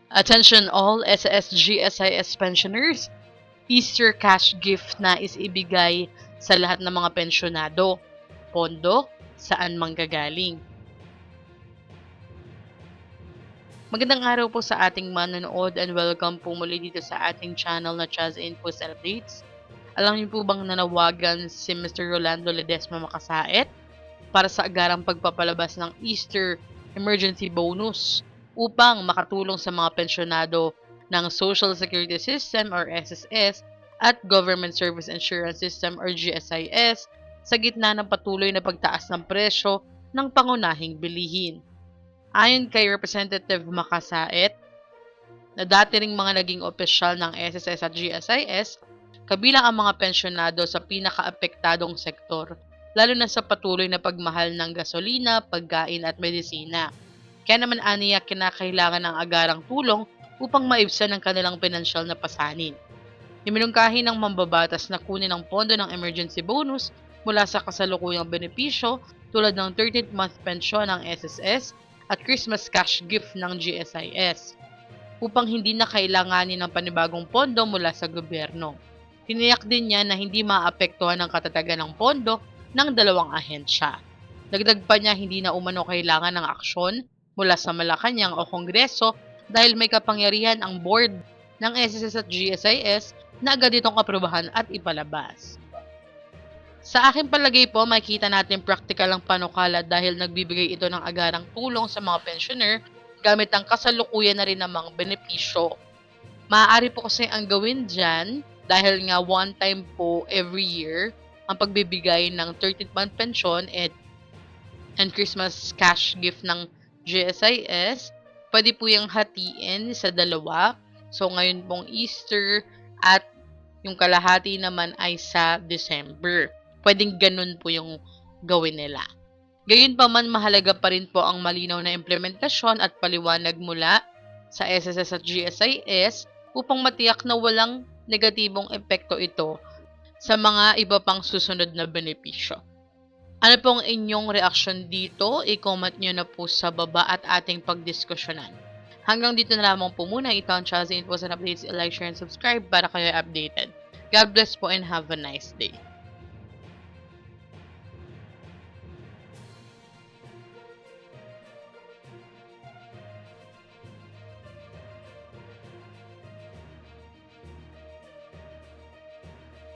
Attention all SSGSIS pensioners, Easter cash gift na ibigay sa lahat ng mga pensyonado. Pondo, saan manggagaling? Magandang araw po sa ating manonood and welcome po muli dito sa ating channel na Chaz Infos Updates. Alam niyo po bang nanawagan si Mr. Rolando Ledesma Makasaet para sa agarang pagpapalabas ng Easter Emergency Bonus upang makatulong sa mga pensyonado ng Social Security System or SSS at Government Service Insurance System or GSIS sa gitna ng patuloy na pagtaas ng presyo ng pangunahing bilihin. Ayon kay Representative Makasaet, na dati ring mga naging opisyal ng SSS at GSIS, kabilang ang mga pensyonado sa pinakaapektadong sektor, lalo na sa patuloy na pagmahal ng gasolina, pagkain at medisina. Kaya naman aniya kinakailangan ng agarang tulong upang maibsan ang kanilang pinansyal na pasanin. Iminungkahi ng mambabatas na kunin ang pondo ng emergency bonus mula sa kasalukuyang benepisyo tulad ng 13th month pensyon ng SSS at Christmas cash gift ng GSIS upang hindi na kailanganin ng panibagong pondo mula sa gobyerno. Tiniyak din niya na hindi maapektuhan ang katatagan ng pondo ng dalawang ahensya. Dagdag pa niya hindi na umano kailangan ng aksyon mula sa Malacanang o Kongreso dahil may kapangyarihan ang board ng SSS at GSIS na agad itong aprubahan at ipalabas. Sa aking palagay po, makikita natin practical ang panukala dahil nagbibigay ito ng agarang tulong sa mga pensioner gamit ang kasalukuyan na rin ng mga benepisyo. Maaari po kasi ang gawin dyan dahil nga one time po every year ang pagbibigay ng 13th month pension and Christmas cash gift ng GSIS, pwede po yung hatiin sa dalawa. So, ngayon pong Easter at yung kalahati naman ay sa December. Pwedeng ganun po yung gawin nila. Gayunpaman, mahalaga pa rin po ang malinaw na implementasyon at paliwanag mula sa SSS at GSIS upang matiyak na walang negatibong epekto ito sa mga iba pang susunod na benepisyo. Ano pong inyong reaksyon dito? I-comment nyo na po sa baba at ating pagdiskusyonan. Hanggang dito na lamang po muna. Ito ang Chaz Infos and Updates. I-like, share, and subscribe para kayo updated. God bless po and have a nice day.